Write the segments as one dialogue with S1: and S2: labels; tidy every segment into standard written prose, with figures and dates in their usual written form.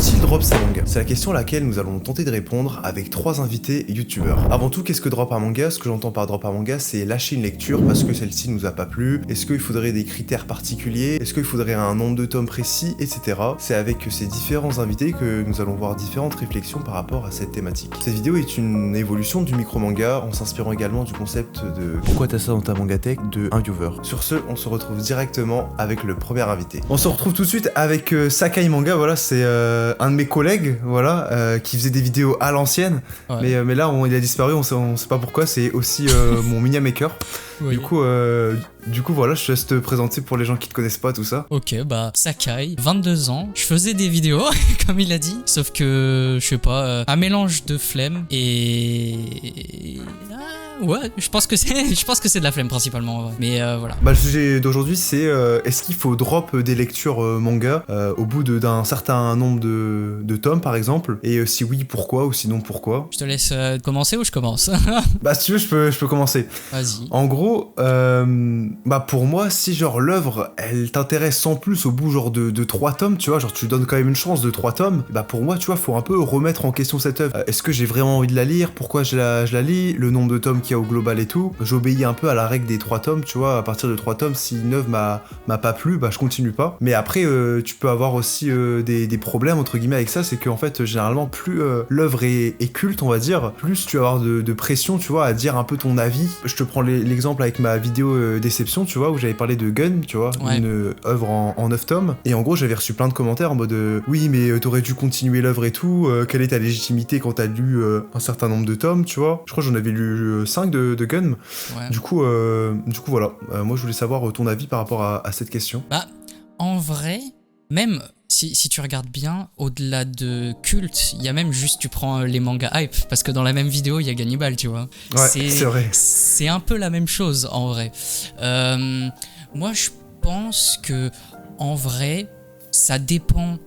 S1: faut-il drop ses mangas? C'est la question à laquelle nous allons tenter de répondre avec 3 invités youtubeurs. Avant tout, qu'est-ce que drop un manga? Ce que j'entends par drop un manga, c'est lâcher une lecture parce que celle-ci nous a pas plu. Est-ce qu'il faudrait des critères particuliers? Est-ce qu'il faudrait un nombre de tomes précis, etc. C'est avec ces différents invités que nous allons voir différentes réflexions par rapport à cette thématique. Cette vidéo est une évolution du micro-manga en s'inspirant également du concept de pourquoi t'as ça dans ta mangatech de un viewer. Sur ce, on se retrouve directement avec le premier invité. On se retrouve tout de suite avec Sakai Manga, voilà, c'est un de mes collègues, voilà, qui faisait des vidéos à l'ancienne, ouais. mais là il a disparu, on sait pas pourquoi, c'est aussi mon mini maker. Oui. Du coup, voilà, je te laisse te présenter pour les gens qui te connaissent pas, tout ça.
S2: Ok, bah, Sakai, 22 ans, je faisais des vidéos, comme il a dit, sauf que, je sais pas, un mélange de flemme et... ouais, je pense que c'est de la flemme principalement, ouais. Mais voilà.
S1: Bah, le sujet d'aujourd'hui, c'est est-ce qu'il faut drop des lectures manga au bout d'un certain nombre de tomes, par exemple, et si oui, pourquoi, ou sinon pourquoi?
S2: Je te laisse commencer ou je commence?
S1: Bah, si tu veux, je peux commencer.
S2: Vas-y.
S1: En gros, bah pour moi, si genre l'œuvre, elle t'intéresse sans plus au bout genre de 3 tomes, tu vois, genre tu donnes quand même une chance de 3 tomes, bah pour moi, tu vois, faut un peu remettre en question cette œuvre. Est-ce que j'ai vraiment envie de la lire? Pourquoi je la lis? Le nombre de tomes qu'il y a au global et tout. J'obéis un peu à la règle des 3 tomes, tu vois, à partir de 3 tomes, si une œuvre m'a pas plu, bah je continue pas. Mais après, tu peux avoir aussi des problèmes, entre guillemets, avec ça, c'est qu'en fait, généralement, plus l'œuvre est culte, on va dire, plus tu vas avoir de pression, tu vois, à dire un peu ton avis. Je te prends l'exemple avec ma vidéo Déception, tu vois, où j'avais parlé de Gun, tu vois, ouais. Une œuvre en 9 tomes, et en gros j'avais reçu plein de commentaires en mode oui mais t'aurais dû continuer l'œuvre et tout, quelle est ta légitimité quand t'as lu un certain nombre de tomes, tu vois. Je crois que j'en avais lu 5 de Gun, ouais. Du coup voilà, moi je voulais savoir ton avis par rapport à cette question.
S2: Bah en vrai, même si tu regardes bien, au-delà de culte, il y a même juste, tu prends les mangas hype, parce que dans la même vidéo, il y a Gannibal, tu vois.
S1: Ouais, c'est vrai.
S2: C'est un peu la même chose, en vrai. Moi, je pense que, en vrai, ça dépend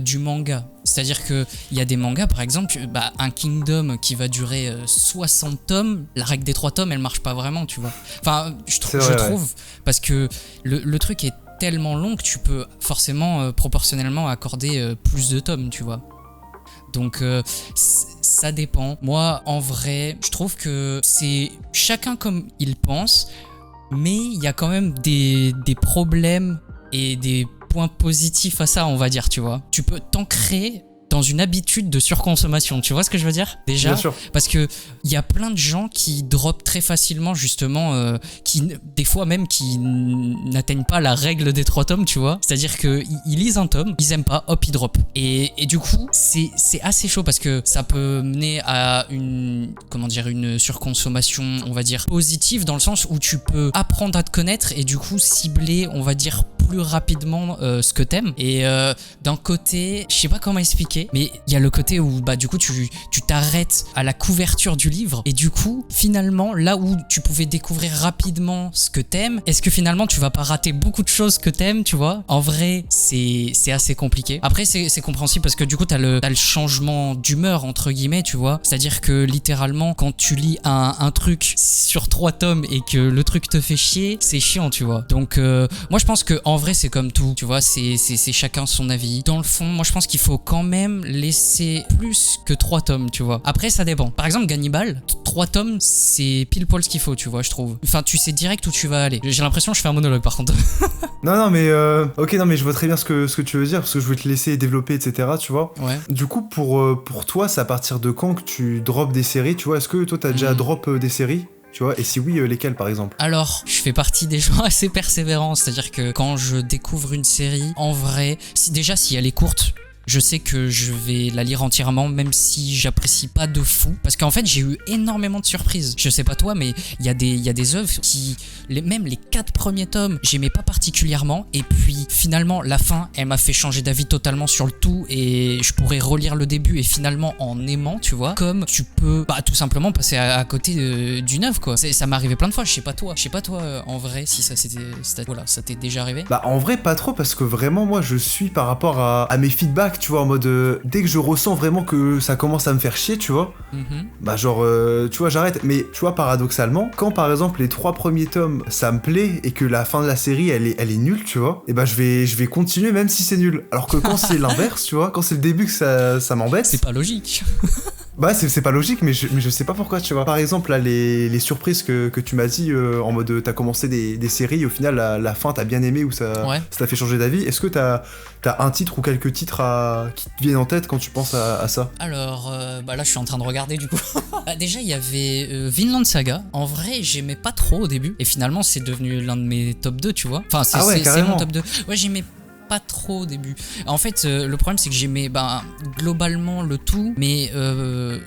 S2: du manga. C'est-à-dire qu'il y a des mangas, par exemple, un Kingdom qui va durer 60 tomes, la règle des 3 tomes, elle marche pas vraiment, tu vois. Enfin, je trouve, parce que le truc est tellement long que tu peux forcément proportionnellement accorder plus de tomes, tu vois. Donc ça dépend. Moi en vrai, je trouve que c'est chacun comme il pense, mais il y a quand même des problèmes et des points positifs à ça, on va dire, tu vois. Tu peux t'ancrer dans une habitude de surconsommation, tu vois ce que je veux dire? Déjà, bien sûr. Parce que il y a plein de gens qui dropent très facilement, justement, qui des fois même qui n'atteignent pas la règle des 3 tomes, tu vois. C'est-à-dire que ils lisent un tome, ils aiment pas, hop, ils drop. Et du coup, c'est assez chaud parce que ça peut mener à une surconsommation, on va dire positive, dans le sens où tu peux apprendre à te connaître et du coup cibler, on va dire, plus rapidement ce que t'aimes. Et d'un côté, je sais pas comment expliquer, mais il y a le côté où bah du coup tu t'arrêtes à la couverture du livre et du coup finalement là où tu pouvais découvrir rapidement ce que t'aimes, est-ce que finalement tu vas pas rater beaucoup de choses que t'aimes, tu vois? En vrai c'est assez compliqué. Après c'est compréhensible parce que du coup t'as le changement d'humeur entre guillemets, tu vois, c'est à dire que littéralement quand tu lis un truc sur 3 tomes et que le truc te fait chier, c'est chiant, tu vois. Donc moi je pense que en vrai c'est comme tout, tu vois, c'est chacun son avis. Dans le fond moi je pense qu'il faut quand même laisser plus que 3 tomes, tu vois. Après ça dépend. Par exemple Gannibal, 3 tomes c'est pile poil ce qu'il faut, tu vois, je trouve. Enfin tu sais direct où tu vas aller. J'ai l'impression que je fais un monologue par contre.
S1: non mais ok, non mais je vois très bien ce que tu veux dire, parce que je veux te laisser développer, etc., tu vois. Ouais. Du coup pour toi c'est à partir de quand que tu drops des séries, tu vois? Est-ce que toi t'as déjà drop des séries? Tu vois, et si oui, lesquels par exemple? Alors,
S2: je fais partie des gens assez persévérants, c'est-à-dire que quand je découvre une série, en vrai, si elle est courte, je sais que je vais la lire entièrement, même si j'apprécie pas de fou. Parce qu'en fait, j'ai eu énormément de surprises. Je sais pas toi, mais il y a des œuvres qui, même les 4 premiers tomes, j'aimais pas particulièrement. Et puis, finalement, la fin, elle m'a fait changer d'avis totalement sur le tout. Et je pourrais relire le début et finalement en aimant, tu vois. Comme tu peux, tout simplement passer à côté d'une œuvre, quoi. Ça m'est arrivé plein de fois. Je sais pas toi, en vrai, si ça t'est déjà arrivé.
S1: En vrai, pas trop, parce que vraiment, moi, je suis par rapport à mes feedbacks. j'attaque, tu vois, en mode dès que je ressens vraiment que ça commence à me faire chier, tu vois,
S2: Mhm.
S1: bah genre, tu vois, j'arrête. Mais tu vois, paradoxalement, quand par exemple les 3 premiers tomes, ça me plaît et que la fin de la série, elle est nulle, tu vois, et bah je vais continuer même si c'est nul. Alors que quand c'est l'inverse, tu vois, quand c'est le début que ça m'embête,
S2: C'est pas logique.
S1: bah c'est pas logique, mais je sais pas pourquoi, tu vois. Par exemple, là, les surprises que tu m'as dit, en mode t'as commencé des séries, et au final, la fin, t'as bien aimé ou
S2: Ouais.
S1: ça t'a fait changer d'avis. Est-ce que t'as un titre ou quelques titres qui te viennent en tête quand tu penses à ça?
S2: Alors, bah là, je suis en train de regarder du coup. Bah, déjà, il y avait Vinland Saga. En vrai, j'aimais pas trop au début. Et finalement, c'est devenu l'un de mes top 2, tu vois. Enfin,
S1: Ah ouais,
S2: c'est mon
S1: carrément.
S2: top 2. Ouais, j'aimais pas trop au début. En fait, le problème, c'est que j'aimais globalement le tout, mais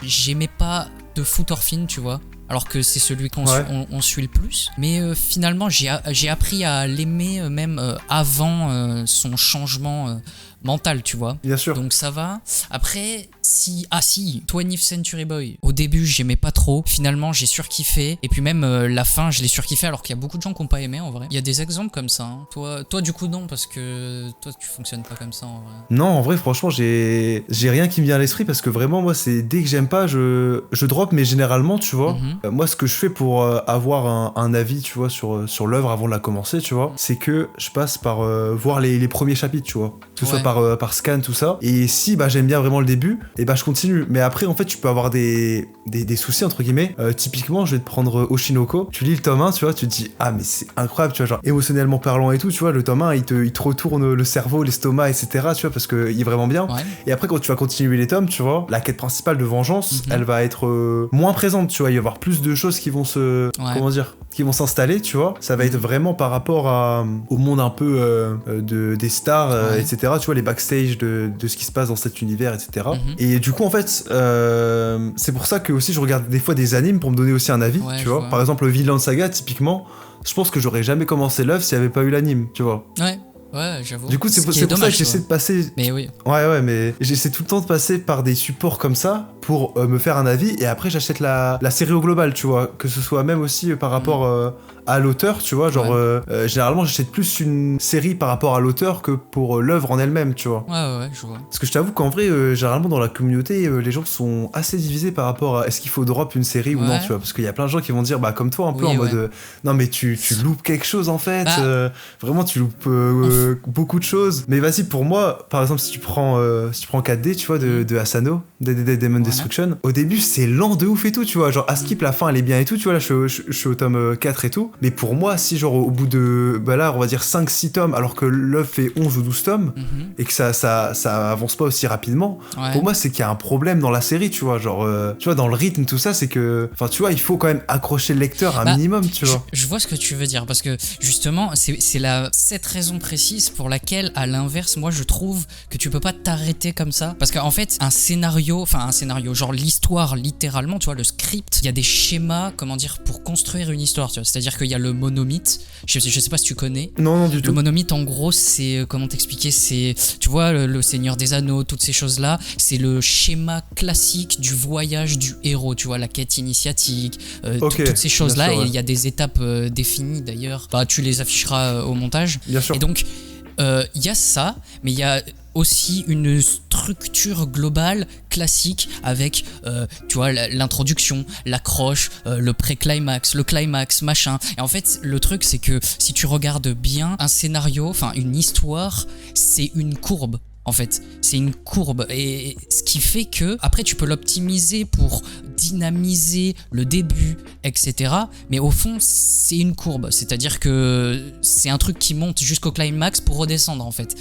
S2: j'aimais pas de Foot Orphan, tu vois. Alors que c'est celui qu'on
S1: Ouais.
S2: on suit le plus. Mais finalement, j'ai appris à l'aimer même avant son changement mental, tu vois.
S1: Bien sûr.
S2: Donc ça va. Après, si 20th Century Boy. Au début, j'aimais pas trop. Finalement, j'ai surkiffé. Et puis même la fin, je l'ai surkiffé alors qu'il y a beaucoup de gens qui ont pas aimé en vrai. Il y a des exemples comme ça. Hein. Toi du coup non parce que toi tu fonctionnes pas comme ça en vrai.
S1: Non, en vrai, franchement, j'ai rien qui me vient à l'esprit parce que vraiment, moi, c'est dès que j'aime pas, je drop, mais généralement, tu vois,
S2: Mhm.
S1: moi, ce que je fais pour avoir un avis, tu vois, sur l'œuvre avant de la commencer, tu vois, c'est que je passe par voir les premiers chapitres, tu vois, que ce soit
S2: Ouais.
S1: par scan, tout ça. Et si bah, j'aime bien vraiment le début, et bah je continue. Mais après, en fait, tu peux avoir des soucis, entre guillemets. Typiquement, je vais te prendre Oshinoko, tu lis le tome 1, tu vois, tu te dis, ah, mais c'est incroyable, tu vois, genre émotionnellement parlant et tout, tu vois, le tome 1, il te retourne le cerveau, l'estomac, etc., tu vois, parce qu'il est vraiment bien.
S2: Ouais.
S1: Et après, quand tu vas continuer les tomes, tu vois, la quête principale de vengeance,
S2: Mhm.
S1: elle va être moins présente, tu vois. Il va y avoir plus de choses qui vont
S2: Ouais.
S1: comment dire, qui vont s'installer, tu vois. Ça va être vraiment par rapport au monde un peu des stars,
S2: Ouais.
S1: etc. Tu vois, les backstage de ce qui se passe dans cet univers, etc.
S2: Mhm.
S1: Et du coup, en fait, c'est pour ça que aussi je regarde des fois des animes pour me donner aussi un avis,
S2: Ouais,
S1: tu
S2: je
S1: vois.
S2: vois.
S1: Par exemple, Vinland Saga, typiquement, je pense que j'aurais jamais commencé l'œuvre s'il n'y avait pas eu l'anime, tu vois.
S2: Ouais. Ouais, j'avoue.
S1: Du coup, c'est
S2: Ce
S1: pour,
S2: qui
S1: c'est
S2: est
S1: pour ça que
S2: dommage,
S1: j'essaie
S2: toi.
S1: de passer.
S2: Mais oui.
S1: Ouais, mais j'essaie tout le temps de passer par des supports comme ça pour me faire un avis et après j'achète la série au global, tu vois. Que ce soit même aussi par rapport à l'auteur, tu vois. Genre,
S2: Ouais.
S1: généralement, j'achète plus une série par rapport à l'auteur que pour l'œuvre en elle-même, tu vois.
S2: Ouais, je vois.
S1: Parce que je t'avoue qu'en vrai, généralement dans la communauté, les gens sont assez divisés par rapport à est-ce qu'il faut drop une série ou non,
S2: Ouais.
S1: tu vois. Parce qu'il y a plein de gens qui vont dire, bah comme toi, un peu
S2: Oui,
S1: en mode
S2: ouais.
S1: non, mais tu loupes quelque chose en fait.
S2: Bah,
S1: Vraiment, tu loupes beaucoup de choses. Mais vas-y, pour moi, par exemple, si tu prends 4D, tu vois, de Asano, Demon
S2: Ouais.
S1: Destruction, au début, c'est lent de ouf et tout, tu vois. Genre, à skip, la fin, elle est bien et tout, tu vois. Là, je suis au tome 4 et tout. Mais pour moi, si, genre, au bout de, bah là, on va dire 5-6 tomes, alors que l'œuvre fait 11 ou 12 tomes,
S2: mhm.
S1: et que ça avance pas aussi rapidement,
S2: Ouais.
S1: pour moi, c'est qu'il y a un problème dans la série, tu vois. Genre, tu vois, dans le rythme, tout ça, c'est que, enfin, tu vois, il faut quand même accrocher le lecteur un
S2: Bah,
S1: minimum, tu vois.
S2: Je vois ce que tu veux dire parce que justement c'est cette raison précise pour laquelle à l'inverse moi je trouve que tu peux pas t'arrêter comme ça parce qu'en fait un scénario genre l'histoire littéralement tu vois le script il y a des schémas comment dire pour construire une histoire tu vois c'est à dire qu'il y a le monomythe je sais pas si tu connais.
S1: Non, non, du
S2: Le
S1: tout.
S2: monomythe, en gros, c'est comment t'expliquer, c'est tu vois le Seigneur des Anneaux, toutes ces choses-là, c'est le schéma classique du voyage du héros, tu vois la quête initiatique,
S1: Ok,
S2: toutes ces choses-là,
S1: bien sûr,
S2: et
S1: ouais.
S2: il y a des étapes définies d'ailleurs. Bah, tu les afficheras au montage.
S1: Bien sûr.
S2: Et donc il y a ça, mais il y a aussi une structure globale classique avec tu vois l'introduction, l'accroche, le pré-climax, le climax, machin. Et en fait, le truc c'est que si tu regardes bien un scénario, enfin une histoire, c'est une courbe. En fait, c'est une courbe et ce qui fait que après tu peux l'optimiser pour dynamiser le début, etc. Mais au fond, c'est une courbe, c'est-à-dire que c'est un truc qui monte jusqu'au climax pour redescendre en fait.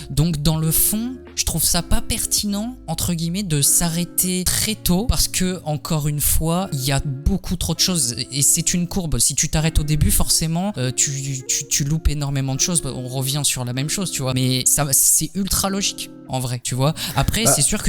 S2: Donc dans le fond, je trouve ça pas pertinent entre guillemets de s'arrêter très tôt parce que encore une fois, il y a beaucoup trop de choses et c'est une courbe. Si tu t'arrêtes au début, forcément, tu loupes énormément de choses. On revient sur la même chose, tu vois. Mais ça, c'est ultra logique en vrai, tu vois. Après,
S1: Bah.
S2: c'est sûr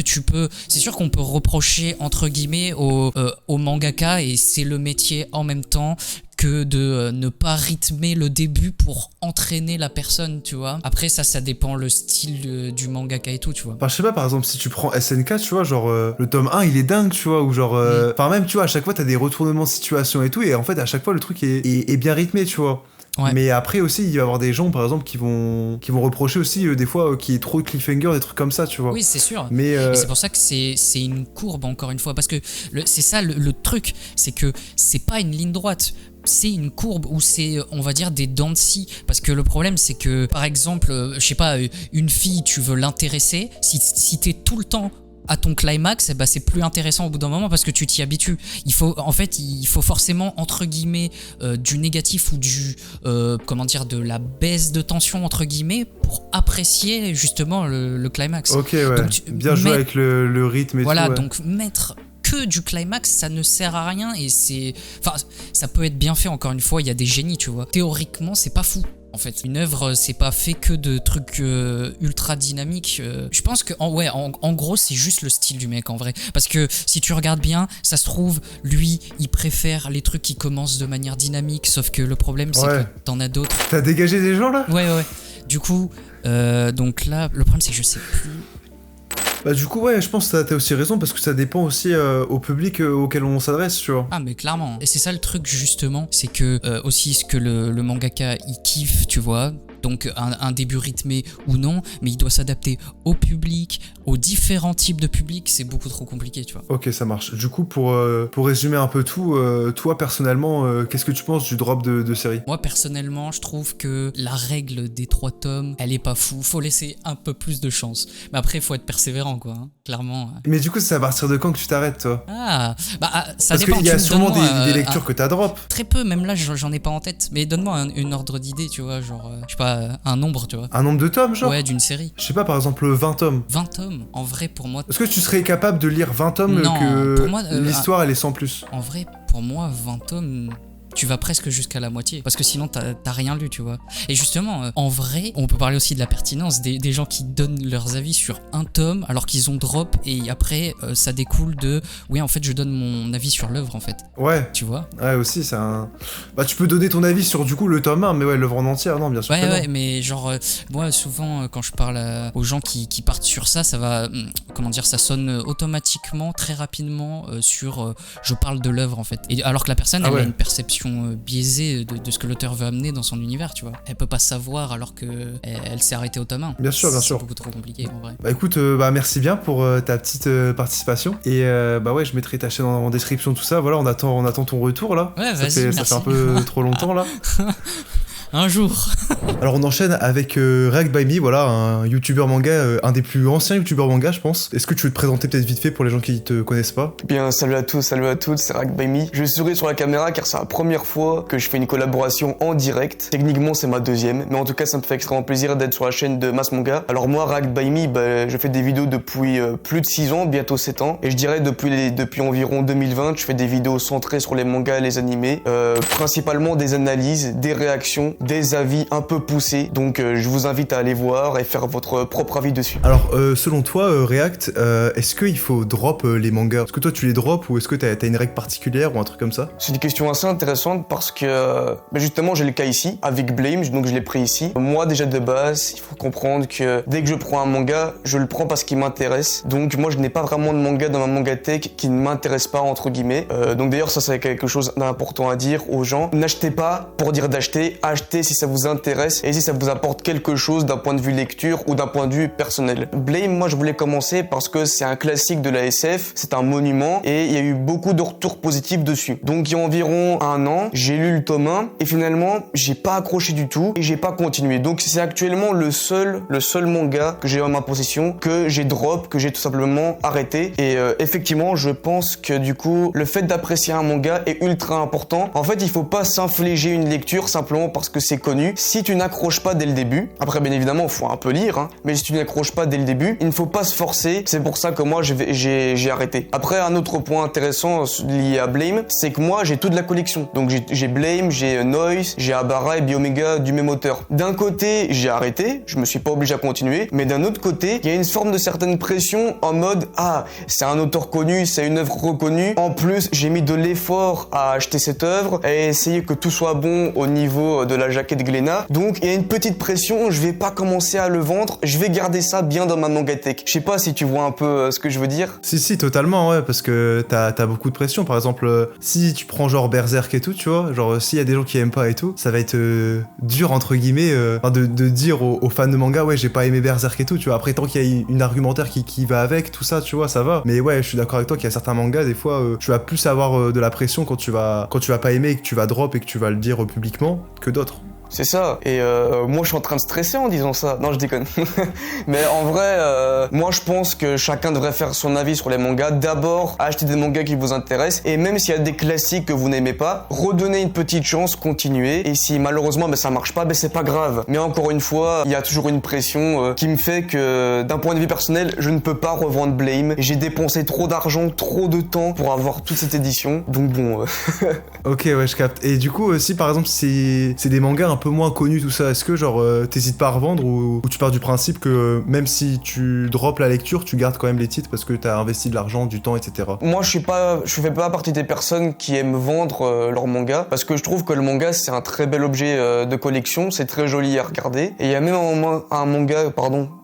S2: qu'on peut reprocher entre guillemets au mangaka et c'est le métier en même temps que de ne pas rythmer le début pour entraîner la personne, tu vois. Après, ça dépend le style du mangaka et tout, tu vois.
S1: Enfin, je sais pas, par exemple, si tu prends SNK, tu vois, genre, le tome 1, il est dingue, tu vois, ou genre, enfin, même, tu vois, à chaque fois, t'as des retournements de situation et tout, et en fait, à chaque fois, le truc est bien rythmé, tu vois.
S2: Ouais.
S1: Mais après aussi, il va y avoir des gens, par exemple, qui vont reprocher aussi des fois qu'il y ait trop de cliffhanger, des trucs comme ça, tu vois.
S2: Oui, c'est sûr.
S1: Mais
S2: Et c'est pour ça que c'est une courbe, encore une fois. Parce que c'est ça le truc, c'est que c'est pas une ligne droite. C'est une courbe où c'est, on va dire, des dents de scie. Parce que le problème, c'est que, par exemple, je sais pas, une fille, tu veux l'intéresser. Si t'es tout le temps à ton climax, bah c'est plus intéressant au bout d'un moment parce que tu t'y habitues. Il faut forcément, entre guillemets, du négatif ou comment dire, de la baisse de tension, entre guillemets, pour apprécier justement le climax.
S1: Ok, ouais.
S2: Donc,
S1: bien joué avec le rythme et
S2: voilà,
S1: tout. Ouais.
S2: donc mettre que du climax, ça ne sert à rien et ça peut être bien fait, encore une fois, il y a des génies, tu vois. Théoriquement, c'est pas fou. En fait, une œuvre, c'est pas fait que de trucs ultra dynamiques. Je pense que, en gros, c'est juste le style du mec, en vrai. Parce que si tu regardes bien, ça se trouve, lui, il préfère les trucs qui commencent de manière dynamique. Sauf que le problème, c'est que t'en as d'autres.
S1: T'as dégagé des gens là ?
S2: Ouais. Du coup, donc là, le problème, c'est que je sais plus.
S1: Bah du coup ouais, je pense que t'as aussi raison parce que ça dépend aussi au public auquel on s'adresse, tu vois.
S2: Ah mais clairement. Et c'est ça le truc justement, c'est que aussi ce que le mangaka il kiffe, tu vois. Donc un début rythmé ou non, mais il doit s'adapter au public, aux différents types de public, c'est beaucoup trop compliqué, tu vois.
S1: Ok, ça marche. Du coup, pour résumer un peu tout, toi personnellement, qu'est-ce que tu penses du drop de série ?
S2: Moi personnellement, je trouve que la règle des 3 tomes, elle est pas fou. Faut laisser un peu plus de chance. Mais après, il faut être persévérant, quoi. Hein, clairement.
S1: Mais du coup, c'est à partir de quand que tu t'arrêtes, toi ?
S2: Ah, ça
S1: parce
S2: dépend.
S1: Parce qu'il y a sûrement des lectures que t'as drop.
S2: Très peu, même là, j'en ai pas en tête. Mais donne-moi une ordre d'idée, tu vois, genre, je sais pas, un nombre, tu vois.
S1: Un nombre de tomes, genre ?
S2: Ouais, d'une série.
S1: Je sais pas, par exemple, 20 tomes.
S2: 20 tomes, en vrai, pour moi...
S1: Est-ce que tu serais capable de lire 20 tomes
S2: non,
S1: que
S2: pour moi,
S1: l'histoire, elle est sans plus ?
S2: En vrai, pour moi, 20 tomes... Tu vas presque jusqu'à la moitié, parce que sinon t'as rien lu, tu vois. Et justement, en vrai, on peut parler aussi de la pertinence des gens qui donnent leurs avis sur un tome alors qu'ils ont drop et après ça découle de oui en fait je donne mon avis sur l'œuvre en fait.
S1: Ouais.
S2: Tu vois.
S1: Ouais aussi c'est un. Bah tu peux donner ton avis sur du coup le tome 1 mais ouais l'œuvre en entière non bien sûr.
S2: Ouais
S1: que non.
S2: ouais mais genre moi souvent quand je parle aux gens qui partent sur ça va comment dire ça sonne automatiquement très rapidement sur je parle de l'œuvre en fait. Et alors que la personne elle a une perception biaisée de ce que l'auteur veut amener dans son univers, tu vois. Elle peut pas savoir alors que elle s'est arrêtée au tome 1.
S1: Bien sûr.
S2: C'est beaucoup trop compliqué en vrai.
S1: Bah écoute, merci bien pour ta petite participation. Et bah ouais, je mettrai ta chaîne en description, tout ça. Voilà, on attend ton retour là.
S2: Ouais, vas-y,
S1: ça fait un peu trop longtemps là.
S2: Un jour.
S1: Alors on enchaîne avec React by Me, voilà, un youtubeur manga, un des plus anciens youtubeurs manga je pense. Est-ce que tu veux te présenter peut-être vite fait pour les gens qui te connaissent pas ?
S3: Bien, salut à tous, salut à toutes, c'est React by Me. Je souris sur la caméra car c'est la première fois que je fais une collaboration en direct. Techniquement c'est ma deuxième, mais en tout cas ça me fait extrêmement plaisir d'être sur la chaîne de Mass Manga. Alors moi React by Me, je fais des vidéos depuis plus de 6 ans, bientôt 7 ans. Et je dirais depuis environ 2020, je fais des vidéos centrées sur les mangas et les animés. Principalement des analyses, des réactions, des avis un peu poussés, donc je vous invite à aller voir et faire votre propre avis dessus.
S1: Alors selon toi React, est-ce qu'il faut drop les mangas ? Est-ce que toi tu les drops ou est-ce que t'as une règle particulière ou un truc comme ça ?
S3: C'est une question assez intéressante parce que justement j'ai le cas ici avec Blame, donc je l'ai pris ici. Moi déjà de base, il faut comprendre que dès que je prends un manga, je le prends parce qu'il m'intéresse. Donc moi je n'ai pas vraiment de manga dans ma mangathèque qui ne m'intéresse pas entre guillemets. Donc d'ailleurs ça c'est quelque chose d'important à dire aux gens. N'achetez pas pour dire d'acheter, achetez si ça vous intéresse et si ça vous apporte quelque chose d'un point de vue lecture ou d'un point de vue personnel. Blame, moi je voulais commencer parce que c'est un classique de la SF, c'est un monument et il y a eu beaucoup de retours positifs dessus. Donc il y a environ 1 an, j'ai lu le tome 1 et finalement j'ai pas accroché du tout et j'ai pas continué. Donc c'est actuellement le seul manga que j'ai en ma possession que j'ai drop, que j'ai tout simplement arrêté. Et effectivement je pense que du coup le fait d'apprécier un manga est ultra important. En fait il faut pas s'infliger une lecture simplement parce que c'est connu. Si tu n'accroches pas dès le début, après bien évidemment il faut un peu lire, mais si tu n'accroches pas dès le début, il ne faut pas se forcer. C'est pour ça que moi j'ai arrêté. Après un autre point intéressant lié à Blame, c'est que moi j'ai toute la collection. Donc j'ai Blame, j'ai Noise, j'ai Abara et Biomega du même auteur. D'un côté j'ai arrêté, je me suis pas obligé à continuer, mais d'un autre côté il y a une forme de certaine pression en mode c'est un auteur connu, c'est une œuvre reconnue. En plus j'ai mis de l'effort à acheter cette œuvre et essayer que tout soit bon au niveau de la la jaquette Glénat. Donc il y a une petite pression, je vais pas commencer à le vendre, je vais garder ça bien dans ma mangatech. Je sais pas si tu vois un peu ce que je veux dire.
S1: Si, totalement, ouais, parce que t'as beaucoup de pression. Par exemple, si tu prends genre Berserk et tout, tu vois, genre s'il y a des gens qui aiment pas et tout, ça va être dur, entre guillemets, de dire aux fans de manga, ouais, j'ai pas aimé Berserk et tout, tu vois. Après, tant qu'il y a une argumentaire qui va avec, tout ça, tu vois, ça va. Mais ouais, je suis d'accord avec toi qu'il y a certains mangas, des fois, tu vas plus avoir de la pression quand tu vas pas aimer et que tu vas drop et que tu vas le dire publiquement que d'autres.
S3: C'est ça. Et moi, je suis en train de stresser en disant ça. Non, je déconne. Mais en vrai, moi, je pense que chacun devrait faire son avis sur les mangas. D'abord, acheter des mangas qui vous intéressent. Et même s'il y a des classiques que vous n'aimez pas, redonnez une petite chance, continuez. Et si malheureusement, ça marche pas, c'est pas grave. Mais encore une fois, il y a toujours une pression qui me fait que, d'un point de vue personnel, je ne peux pas revendre Blame. J'ai dépensé trop d'argent, trop de temps pour avoir toute cette édition. Donc bon.
S1: Ok, ouais, je capte. Et du coup, si par exemple, c'est des mangas un peu moins connus, tout ça, est-ce que genre t'hésites pas à revendre ou tu pars du principe que même si tu drops la lecture, tu gardes quand même les titres parce que t'as investi de l'argent, du temps, etc.
S3: Moi, je fais pas partie des personnes qui aiment vendre leur manga parce que je trouve que le manga c'est un très bel objet de collection, c'est très joli à regarder. Et il y a même un manga,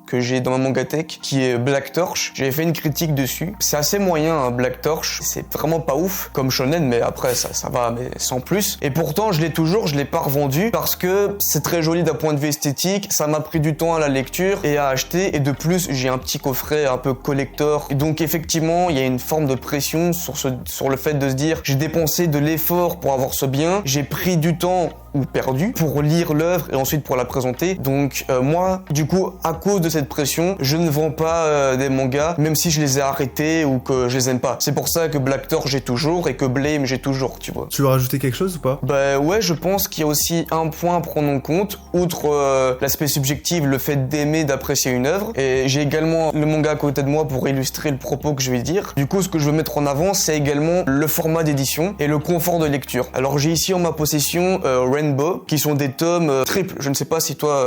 S3: que j'ai dans ma mangatech qui est Black Torch. J'avais fait une critique dessus. C'est assez moyen, hein, Black Torch. C'est vraiment pas ouf comme shonen, mais après ça va, mais sans plus. Et pourtant, je l'ai pas revendu parce que c'est très joli d'un point de vue esthétique. Ça m'a pris du temps à la lecture et à acheter. Et de plus, j'ai un petit coffret un peu collector. Et donc effectivement, il y a une forme de pression sur le fait de se dire j'ai dépensé de l'effort pour avoir ce bien. J'ai pris du temps ou perdu pour lire l'œuvre et ensuite pour la présenter. Donc moi, du coup, à cause de cette pression, je ne vends pas des mangas, même si je les ai arrêtés ou que je les aime pas. C'est pour ça que Black Torch j'ai toujours et que Blame j'ai toujours, tu vois.
S1: Tu veux rajouter quelque chose ou pas?
S3: Bah ouais, je pense qu'il y a aussi un point à prendre en compte, outre l'aspect subjectif, le fait d'aimer, d'apprécier une œuvre. Et j'ai également le manga à côté de moi pour illustrer le propos que je vais dire. Du coup, ce que je veux mettre en avant, c'est également le format d'édition et le confort de lecture. Alors j'ai ici en ma possession Rainbow, qui sont des tomes triples. Je ne sais pas si toi,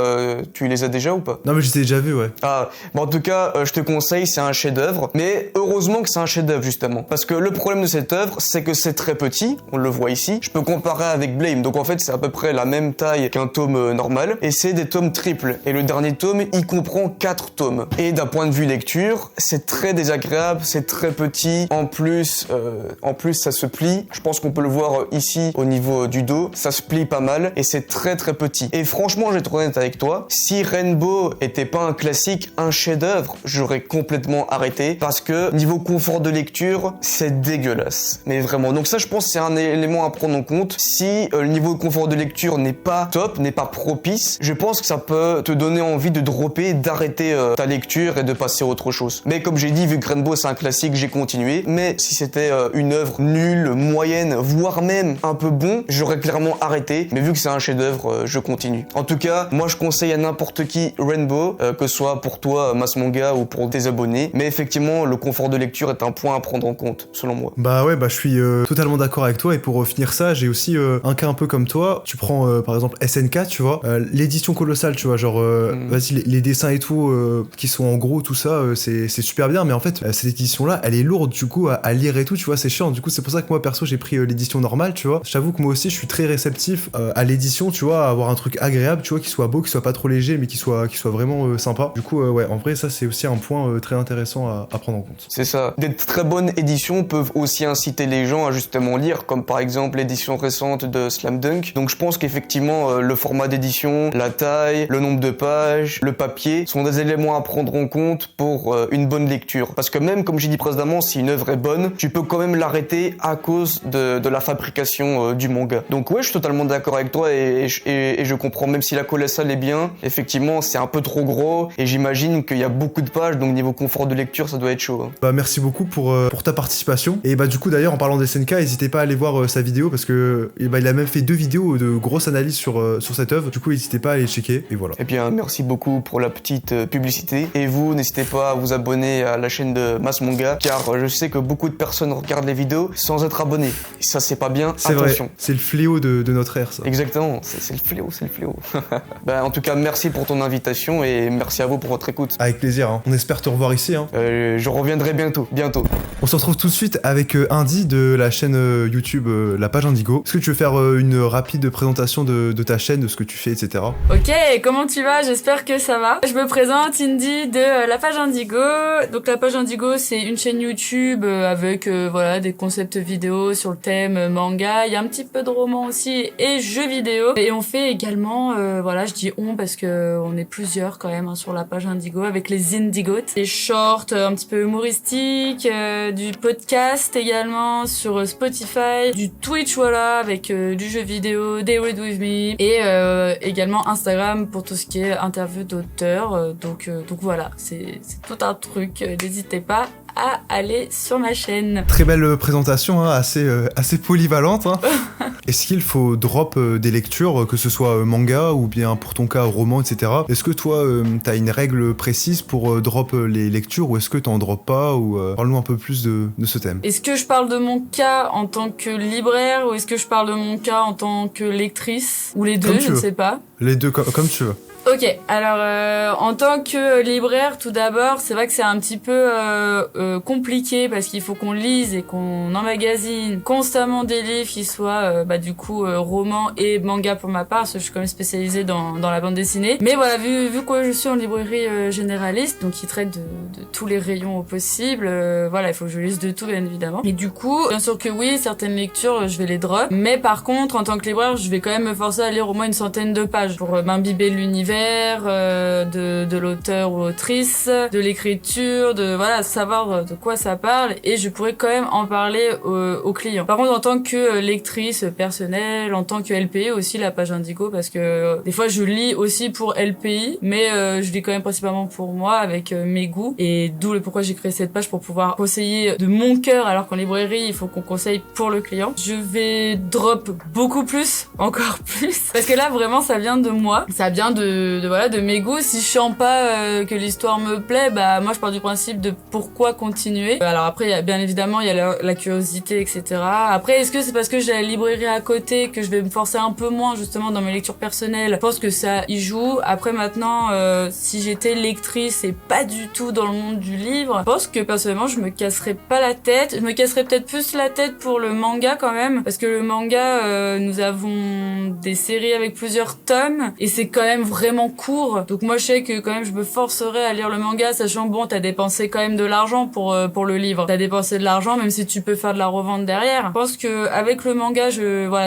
S3: tu les as déjà ou pas.
S1: Non mais je t'ai déjà vu, ouais.
S3: Ah, bon, en tout cas, je te conseille, c'est un chef-d'œuvre. Mais heureusement que c'est un chef-d'œuvre justement, parce que le problème de cette œuvre, c'est que c'est très petit. On le voit ici. Je peux comparer avec Blame, donc en fait, c'est à peu près la même taille qu'un tome normal, et c'est des tomes triples. Et le dernier tome, il comprend 4 tomes. Et d'un point de vue lecture, c'est très désagréable, c'est très petit. En plus, ça se plie. Je pense qu'on peut le voir ici au niveau du dos. Ça se plie pas mal. Et c'est très très petit. Et franchement, je vais être honnête avec toi, si Rainbow était pas un classique, un chef-d'œuvre, j'aurais complètement arrêté parce que niveau confort de lecture, c'est dégueulasse. Mais vraiment. Donc ça, je pense, c'est un élément à prendre en compte. Si le niveau de confort de lecture n'est pas top, n'est pas propice, je pense que ça peut te donner envie de dropper, d'arrêter ta lecture et de passer à autre chose. Mais comme j'ai dit, vu que Rainbow c'est un classique, j'ai continué. Mais si c'était une œuvre nulle, moyenne, voire même un peu bon, j'aurais clairement arrêté. Mais vu que c'est un chef-d'œuvre, je continue. En tout cas, moi je conseille à n'importe qui Rainbow, que ce soit pour toi, Mass Manga, ou pour tes abonnés. Mais effectivement, le confort de lecture est un point à prendre en compte, selon moi.
S1: Bah ouais, je suis totalement d'accord avec toi. Et pour finir ça, j'ai aussi un cas un peu comme toi. Tu prends par exemple SNK, tu vois, l'édition colossale, tu vois, genre vas-y, les dessins et tout qui sont en gros, tout ça, c'est super bien. Mais en fait, cette édition-là, elle est lourde du coup à lire et tout, tu vois, c'est chiant. Du coup, c'est pour ça que moi perso, j'ai pris l'édition normale, tu vois. J'avoue que moi aussi, je suis très réceptif à l'édition, tu vois, à avoir un truc agréable, tu vois, qui soit beau, qui soit pas trop léger, mais qui soit vraiment sympa. Du coup, ouais, en vrai, ça c'est aussi un point très intéressant à prendre en compte.
S3: C'est ça. Des très bonnes éditions peuvent aussi inciter les gens à justement lire, comme par exemple l'édition récente de Slam Dunk. Donc je pense qu'effectivement, le format d'édition, la taille, le nombre de pages, le papier sont des éléments à prendre en compte pour une bonne lecture. Parce que même, comme j'ai dit précédemment, si une œuvre est bonne, tu peux quand même l'arrêter à cause de la fabrication du manga. Donc ouais, je suis totalement d'accord avec toi et je comprends, même si la colossale est bien, effectivement, c'est un peu trop gros et j'imagine qu'il y a beaucoup de pages, donc niveau confort de lecture, ça doit être chaud. Hein.
S1: Bah merci beaucoup pour ta participation. Et bah du coup d'ailleurs, en parlant des SNK, n'hésitez pas à aller voir sa vidéo parce que il a même fait 2 vidéos de grosses analyses sur cette œuvre. Du coup, n'hésitez pas à aller checker et voilà.
S3: Et bien, merci beaucoup pour la petite publicité. Et vous, n'hésitez pas à vous abonner à la chaîne de Mass Manga, car je sais que beaucoup de personnes regardent les vidéos sans être abonnés. Et ça, c'est pas bien.
S1: C'est
S3: attention.
S1: Vrai. C'est le fléau de notre ère, ça. ça.
S3: Exactement, c'est le fléau, c'est le fléau. Bah, en tout cas, merci pour ton invitation et merci à vous pour votre écoute.
S1: Avec plaisir, hein. On espère te revoir ici. Hein.
S3: Je reviendrai bientôt.
S1: On se retrouve tout de suite avec Indy de la chaîne YouTube La Page Indigo. Est-ce que tu veux faire une rapide présentation de ta chaîne, de ce que tu fais, etc.
S4: Ok, comment tu vas? J'espère que ça va. Je me présente, Indy de La Page Indigo. Donc La Page Indigo, c'est une chaîne YouTube avec voilà des concepts vidéo sur le thème manga. Il y a un petit peu de roman aussi et jeux vidéo. Et on fait également, voilà, je dis on parce que on est plusieurs quand même hein, sur La Page Indigo avec les Indigotes. Des shorts un petit peu humoristiques, du podcast également sur Spotify, du Twitch voilà avec du jeu vidéo, They Read With Me et également Instagram pour tout ce qui est interview d'auteurs. Donc voilà, c'est tout un truc. N'hésitez pas à aller sur ma chaîne.
S1: Très belle présentation, hein, assez polyvalente. Hein. Est-ce qu'il faut drop des lectures, que ce soit manga ou bien pour ton cas roman, etc. Est-ce que toi, t'as une règle précise pour drop les lectures ou est-ce que t'en drop pas ou parle-nous un peu plus de ce thème.
S4: Est-ce que je parle de mon cas en tant que libraire ou est-ce que je parle de mon cas en tant que lectrice ou les deux, je ne sais pas.
S1: Les deux comme tu veux.
S4: Ok, alors en tant que libraire, tout d'abord, c'est vrai que c'est un petit peu compliqué parce qu'il faut qu'on lise et qu'on emmagasine constamment des livres qui soient du coup romans et manga pour ma part, parce que je suis quand même spécialisée dans la bande dessinée. Mais voilà, vu que je suis en librairie généraliste, donc qui traite de tous les rayons au possible, voilà, il faut que je lise de tout bien évidemment. Et du coup, bien sûr que oui, certaines lectures, je vais les drop, mais par contre, en tant que libraire, je vais quand même me forcer à lire au moins une centaine de pages pour m'imbiber l'univers de l'auteur ou autrice, de l'écriture, de voilà, savoir de quoi ça parle et je pourrais quand même en parler aux clients. Par contre, en tant que lectrice personnelle, en tant que LPI aussi, La Page Indigo, parce que des fois je lis aussi pour LPI, mais je lis quand même principalement pour moi avec mes goûts et d'où le pourquoi j'ai créé cette page pour pouvoir conseiller de mon cœur alors qu'en librairie il faut qu'on conseille pour le client. Je vais drop beaucoup plus, encore plus, parce que là vraiment ça vient de moi, ça vient de mes goûts. Si je sens pas que l'histoire me plaît, bah moi je pars du principe de pourquoi continuer. Alors après bien évidemment il y a la curiosité etc. Après est-ce que c'est parce que j'ai la librairie à côté que je vais me forcer un peu moins justement dans mes lectures personnelles? Je pense que ça y joue. Après maintenant si j'étais lectrice et pas du tout dans le monde du livre, je pense que personnellement je me casserais pas la tête. Je me casserais peut-être plus la tête pour le manga quand même, parce que le manga nous avons des séries avec plusieurs tomes et c'est quand même vraiment court. Donc moi je sais que quand même je me forcerais à lire le manga, sachant bon t'as dépensé quand même de l'argent pour le livre. T'as dépensé de l'argent même si tu peux faire de la revente derrière. Je pense que avec le manga,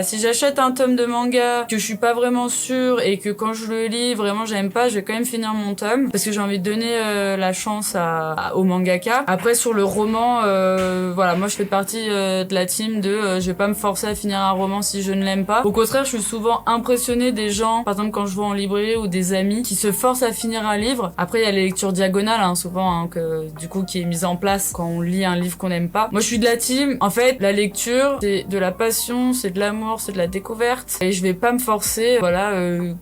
S4: si j'achète un tome de manga que je suis pas vraiment sûre et que quand je le lis vraiment j'aime pas, je vais quand même finir mon tome parce que j'ai envie de donner la chance au mangaka. Après sur le roman, moi je fais partie de la team de je vais pas me forcer à finir un roman si je ne l'aime pas. Au contraire, je suis souvent impressionnée des gens, par exemple quand je vais en librairie ou des amis qui se forcent à finir un livre. Après il y a les lectures diagonales souvent qui est mise en place quand on lit un livre qu'on n'aime pas. Moi je suis de la team, en fait la lecture c'est de la passion, c'est de l'amour, c'est de la découverte et je vais pas me forcer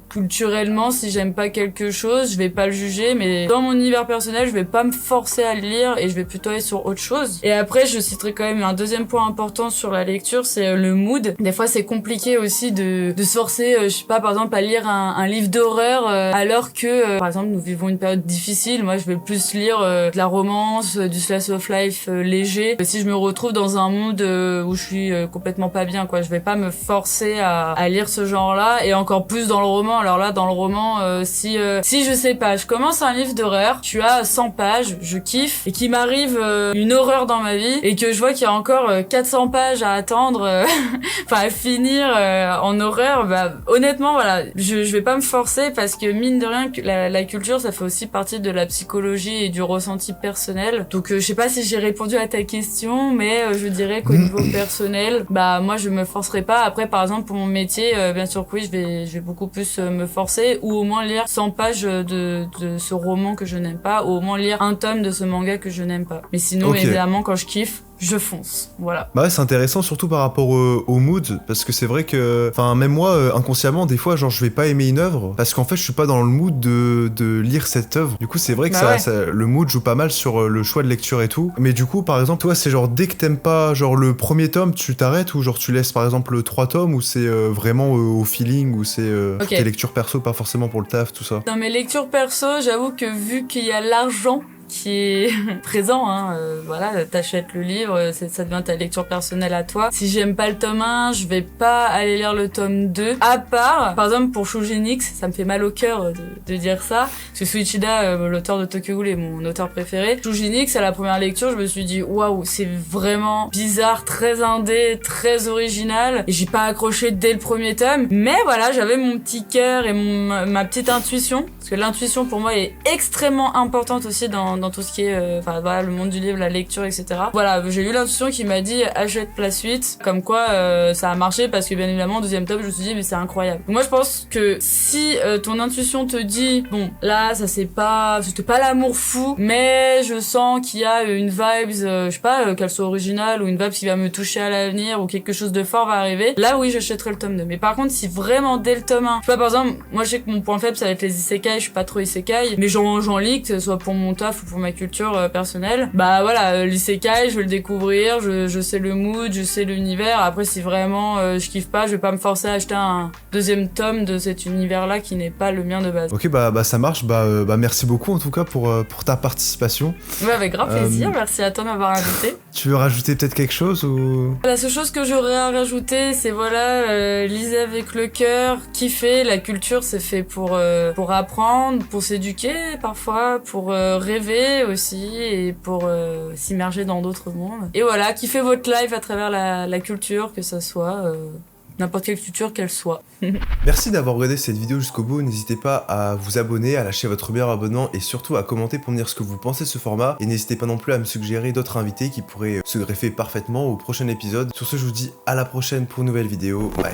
S4: culturellement si j'aime pas quelque chose, je vais pas le juger, mais dans mon univers personnel je vais pas me forcer à le lire et je vais plutôt aller sur autre chose. Et après je citerai quand même un deuxième point important sur la lecture, c'est le mood. Des fois c'est compliqué aussi de se forcer, je sais pas, par exemple à lire un livre d'horreur alors que par exemple nous vivons une période difficile. Moi je vais plus lire de la romance, du slice of life léger. Si je me retrouve dans un mood où je suis complètement pas bien je vais pas me forcer à lire ce genre là, et encore plus dans le roman. Alors là dans le roman si je sais pas, je commence un livre d'horreur, je suis à 100 pages, je kiffe et qu'il m'arrive une horreur dans ma vie et que je vois qu'il y a encore 400 pages à attendre à finir en horreur, honnêtement voilà, je vais pas me forcer parce que mine de rien la culture ça fait aussi partie de la psychologie et du ressenti personnel. Donc je sais pas si j'ai répondu à ta question, mais je dirais qu'au niveau personnel, moi je me forcerai pas. Après par exemple pour mon métier, bien sûr que oui, je vais beaucoup plus me forcer, ou au moins lire 100 pages de ce roman que je n'aime pas, ou au moins lire un tome de ce manga que je n'aime pas. Mais sinon évidemment quand je kiffe, je fonce. Voilà.
S1: Bah ouais, c'est intéressant surtout par rapport au mood, parce que c'est vrai que, enfin même moi inconsciemment des fois genre je vais pas aimer une œuvre parce qu'en fait je suis pas dans le mood de lire cette œuvre. Du coup c'est vrai que
S4: Bah
S1: le mood joue pas mal sur le choix de lecture et tout. Mais du coup par exemple toi c'est genre dès que t'aimes pas genre le premier tome tu t'arrêtes ou genre tu laisses par exemple 3 tomes ou c'est vraiment au feeling ou c'est
S4: Ok.
S1: tes lectures perso pas forcément pour le taf tout ça.
S4: Dans mes lectures perso, j'avoue que vu qu'il y a l'argent qui est présent, hein, voilà, t'achètes le livre, ça devient ta lecture personnelle à toi. Si j'aime pas le tome 1, je vais pas aller lire le tome 2. À part, par exemple, pour Shujinix, ça me fait mal au cœur de dire ça, parce que Suichida, l'auteur de Tokyo Ghoul, est mon auteur préféré. Shujinix, à la première lecture, je me suis dit, waouh, c'est vraiment bizarre, très indé, très original, et j'ai pas accroché dès le premier tome. Mais voilà, j'avais mon petit cœur et ma petite intuition, parce que l'intuition pour moi est extrêmement importante aussi dans tout ce qui est voilà, le monde du livre, la lecture, etc. Voilà, j'ai eu l'intuition qui m'a dit achète la suite, comme quoi ça a marché parce que bien évidemment au deuxième tome je me suis dit mais c'est incroyable. Donc moi je pense que si ton intuition te dit bon là ça c'était pas l'amour fou mais je sens qu'il y a une vibes je sais pas qu'elle soit originale ou une vibe qui va me toucher à l'avenir ou quelque chose de fort va arriver, là oui j'achèterai le tome 2. Mais par contre si vraiment dès le tome 1, je sais pas, par exemple moi je sais que mon point faible ça va être les isekai, je suis pas trop isekai mais j'en lis que ce soit pour mon taf ou pour ma culture personnelle. Bah voilà, l'isekai, je veux le découvrir, je sais le mood, je sais l'univers. Après, si vraiment je kiffe pas, je vais pas me forcer à acheter un deuxième tome de cet univers-là qui n'est pas le mien de base.
S1: Ok, bah ça marche. Bah merci beaucoup en tout cas pour ta participation.
S4: Ouais, avec grand plaisir. Merci à toi de m'avoir invité.
S1: Tu veux rajouter peut-être quelque chose ou...
S4: La seule chose que j'aurais à rajouter, c'est voilà, lisez avec le cœur, kiffez. La culture, c'est fait pour apprendre, pour s'éduquer parfois, pour rêver aussi et pour s'immerger dans d'autres mondes. Et voilà, kiffez votre life à travers la culture, que ça soit n'importe quelle culture qu'elle soit.
S1: Merci d'avoir regardé cette vidéo jusqu'au bout, n'hésitez pas à vous abonner, à lâcher votre meilleur abonnement et surtout à commenter pour me dire ce que vous pensez de ce format et n'hésitez pas non plus à me suggérer d'autres invités qui pourraient se greffer parfaitement au prochain épisode. Sur ce je vous dis à la prochaine pour une nouvelle vidéo, bye.